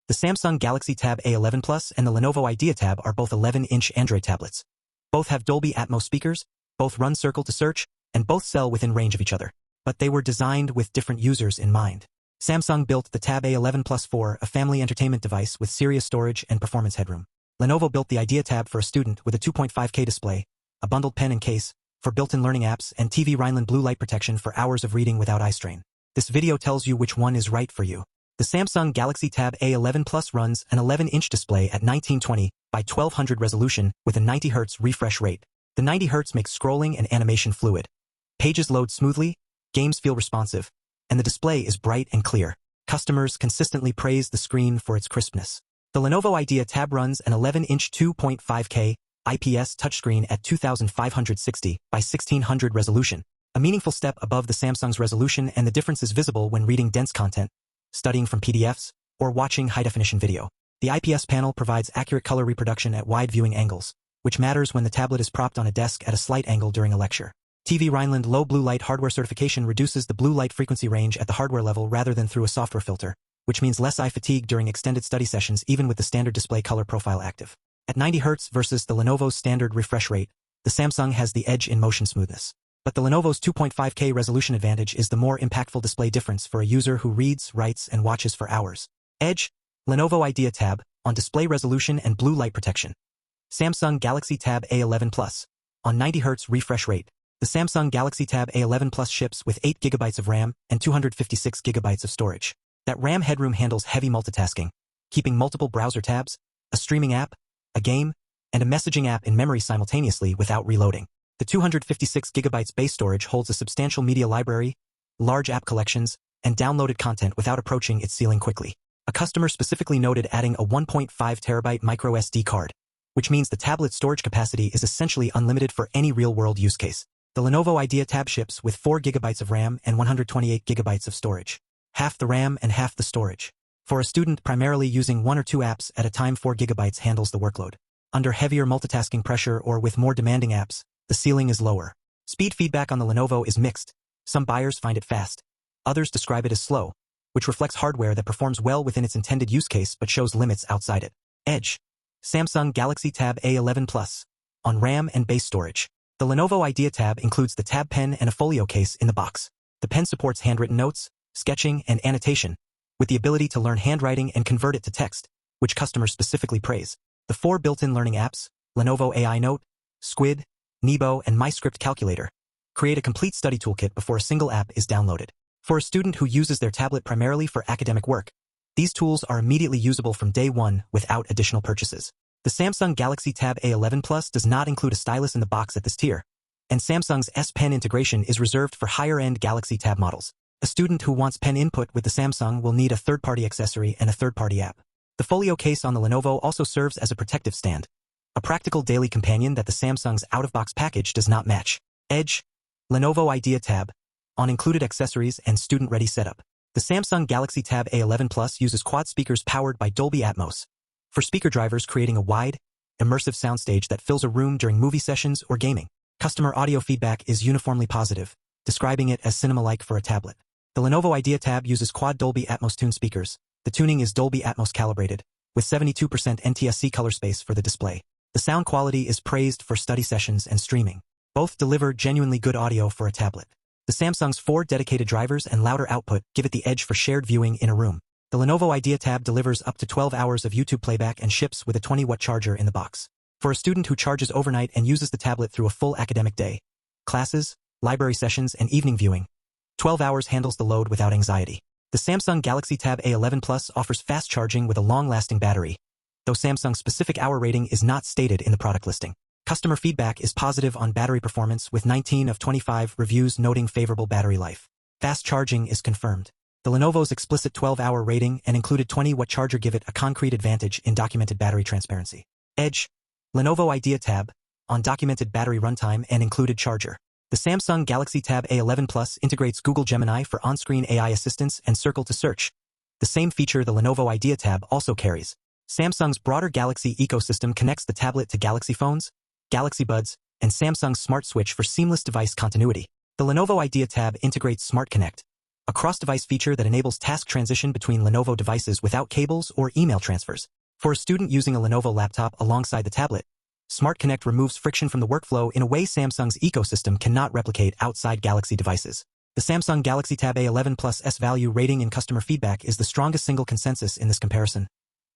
The Samsung Galaxy Tab A11 Plus and the Lenovo Idea Tab are both 11-inch Android tablets. Both have Dolby Atmos speakers, both run Circle to Search, and both sell within range of each other. But they were designed with different users in mind. Samsung built the Tab A11 Plus for a family entertainment device with serious storage and performance headroom. Lenovo built the Idea Tab for a student with a 2.5K display, a bundled pen and case, for built-in learning apps, and TÜV Rheinland blue light protection for hours of reading without eye strain. This video tells you which one is right for you. The Samsung Galaxy Tab A11 Plus runs an 11-inch display at 1920 by 1200 resolution with a 90 Hz refresh rate. The 90 Hz makes scrolling and animation fluid. Pages load smoothly, games feel responsive, and the display is bright and clear. Customers consistently praise the screen for its crispness. The Lenovo Idea Tab runs an 11-inch 2.5K IPS touchscreen at 2560 by 1600 resolution, a meaningful step above the Samsung's resolution, and the difference is visible when reading dense content, studying from PDFs, or watching high-definition video. The IPS panel provides accurate color reproduction at wide viewing angles, which matters when the tablet is propped on a desk at a slight angle during a lecture. TÜV Rheinland low blue light hardware certification reduces the blue light frequency range at the hardware level rather than through a software filter, which means less eye fatigue during extended study sessions even with the standard display color profile active. At 90 Hz versus the Lenovo's standard refresh rate, the Samsung has the edge in motion smoothness. But the Lenovo's 2.5K resolution advantage is the more impactful display difference for a user who reads, writes, and watches for hours. Edge, Lenovo Idea Tab, on display resolution and blue light protection. Samsung Galaxy Tab A11 Plus, on 90 Hz refresh rate. The Samsung Galaxy Tab A11 Plus ships with 8 GB of RAM and 256 GB of storage. That RAM headroom handles heavy multitasking, keeping multiple browser tabs, a streaming app, a game, and a messaging app in memory simultaneously without reloading. The 256 GB base storage holds a substantial media library, large app collections, and downloaded content without approaching its ceiling quickly. A customer specifically noted adding a 1.5 TB micro SD card, which means the tablet's storage capacity is essentially unlimited for any real-world use case. The Lenovo Idea Tab ships with 4 GB of RAM and 128 GB of storage. Half the RAM and half the storage. For a student primarily using 1 or 2 apps at a time, 4 GB handles the workload. Under heavier multitasking pressure or with more demanding apps, the ceiling is lower. Speed feedback on the Lenovo is mixed. Some buyers find it fast. Others describe it as slow, which reflects hardware that performs well within its intended use case but shows limits outside it. Edge. Samsung Galaxy Tab A11 Plus, on RAM and base storage. The Lenovo Idea Tab includes the Tab pen and a Folio case in the box. The pen supports handwritten notes, sketching, and annotation, with the ability to learn handwriting and convert it to text, which customers specifically praise. The 4 built-in learning apps, Lenovo AI Note, Squid, Nebo, and MyScript Calculator, create a complete study toolkit before a single app is downloaded. For a student who uses their tablet primarily for academic work, these tools are immediately usable from day one without additional purchases. The Samsung Galaxy Tab A11 Plus does not include a stylus in the box at this tier, and Samsung's S Pen integration is reserved for higher-end Galaxy Tab models. A student who wants pen input with the Samsung will need a third-party accessory and a third-party app. The Folio case on the Lenovo also serves as a protective stand, a practical daily companion that the Samsung's out-of-box package does not match. Edge, Lenovo Idea Tab, on included accessories and student-ready setup. The Samsung Galaxy Tab A11 Plus uses quad speakers powered by Dolby Atmos, for speaker drivers creating a wide, immersive soundstage that fills a room during movie sessions or gaming. Customer audio feedback is uniformly positive, describing it as cinema-like for a tablet. The Lenovo Idea Tab uses quad Dolby Atmos tuned speakers. The tuning is Dolby Atmos calibrated, with 72% NTSC color space for the display. The sound quality is praised for study sessions and streaming. Both deliver genuinely good audio for a tablet. The Samsung's 4 dedicated drivers and louder output give it the edge for shared viewing in a room. The Lenovo Idea Tab delivers up to 12 hours of YouTube playback and ships with a 20-watt charger in the box. For a student who charges overnight and uses the tablet through a full academic day, classes, library sessions, and evening viewing, 12 hours handles the load without anxiety. The Samsung Galaxy Tab A11 Plus offers fast charging with a long-lasting battery, though Samsung's specific hour rating is not stated in the product listing. Customer feedback is positive on battery performance, with 19 of 25 reviews noting favorable battery life. Fast charging is confirmed. The Lenovo's explicit 12-hour rating and included 20-watt charger give it a concrete advantage in documented battery transparency. Edge, Lenovo Idea Tab, on documented battery runtime and included charger. The Samsung Galaxy Tab A11 Plus integrates Google Gemini for on-screen AI assistance and Circle to Search, the same feature the Lenovo Idea Tab also carries. Samsung's broader Galaxy ecosystem connects the tablet to Galaxy phones, Galaxy Buds, and Samsung's Smart Switch for seamless device continuity. The Lenovo Idea Tab integrates Smart Connect, a cross-device feature that enables task transition between Lenovo devices without cables or email transfers. For a student using a Lenovo laptop alongside the tablet, Smart Connect removes friction from the workflow in a way Samsung's ecosystem cannot replicate outside Galaxy devices. The Samsung Galaxy Tab A11 Plus S value rating in customer feedback is the strongest single consensus in this comparison.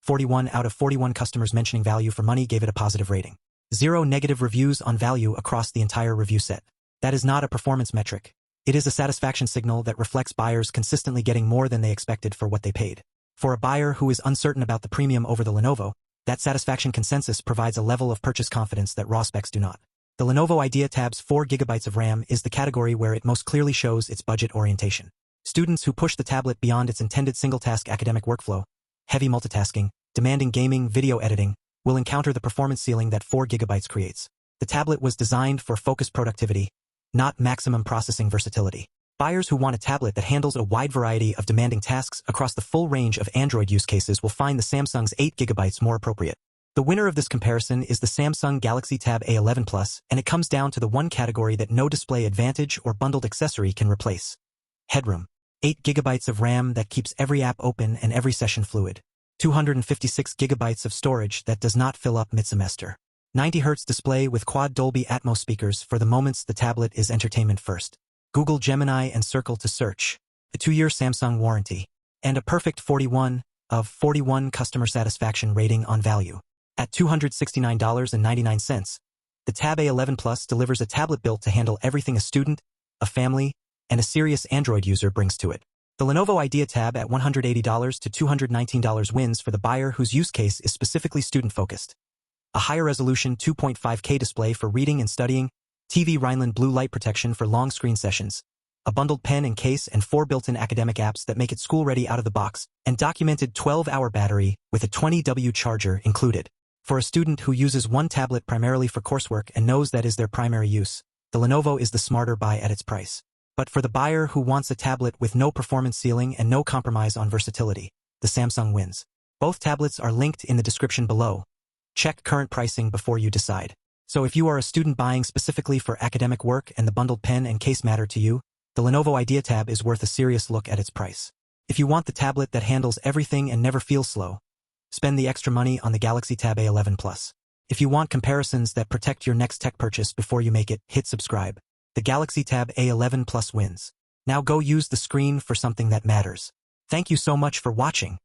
41 out of 41 customers mentioning value for money gave it a positive rating. 0 negative reviews on value across the entire review set. That is not a performance metric. It is a satisfaction signal that reflects buyers consistently getting more than they expected for what they paid. For a buyer who is uncertain about the premium over the Lenovo, that satisfaction consensus provides a level of purchase confidence that raw specs do not. The Lenovo Idea Tab's 4 GB of RAM is the category where it most clearly shows its budget orientation. Students who push the tablet beyond its intended single-task academic workflow, heavy multitasking, demanding gaming, video editing, will encounter the performance ceiling that 4 GB creates. The tablet was designed for focused productivity, not maximum processing versatility. Buyers who want a tablet that handles a wide variety of demanding tasks across the full range of Android use cases will find the Samsung's 8 GB more appropriate. The winner of this comparison is the Samsung Galaxy Tab A11 Plus, and it comes down to the one category that no display advantage or bundled accessory can replace. Headroom. 8 GB of RAM that keeps every app open and every session fluid. 256 GB of storage that does not fill up mid-semester. 90 Hz display with quad Dolby Atmos speakers for the moments the tablet is entertainment first. Google Gemini and Circle to search. A 2-year Samsung warranty. And a perfect 41 of 41 customer satisfaction rating on value. At $269.99, the Tab A11 Plus delivers a tablet built to handle everything a student, a family, and a serious Android user brings to it. The Lenovo Idea Tab at $180 to $219 wins for the buyer whose use case is specifically student-focused. A higher resolution 2.5K display for reading and studying, TÜV Rheinland blue light protection for long screen sessions, a bundled pen and case and 4 built-in academic apps that make it school-ready out of the box, and documented 12-hour battery with a 20W charger included. For a student who uses one tablet primarily for coursework and knows that is their primary use, the Lenovo is the smarter buy at its price. But for the buyer who wants a tablet with no performance ceiling and no compromise on versatility, the Samsung wins. Both tablets are linked in the description below. Check current pricing before you decide. So if you are a student buying specifically for academic work and the bundled pen and case matter to you, the Lenovo Idea Tab is worth a serious look at its price. If you want the tablet that handles everything and never feels slow, spend the extra money on the Galaxy Tab A11 Plus. If you want comparisons that protect your next tech purchase before you make it, hit subscribe. The Galaxy Tab A11 Plus wins. Now go use the screen for something that matters. Thank you so much for watching.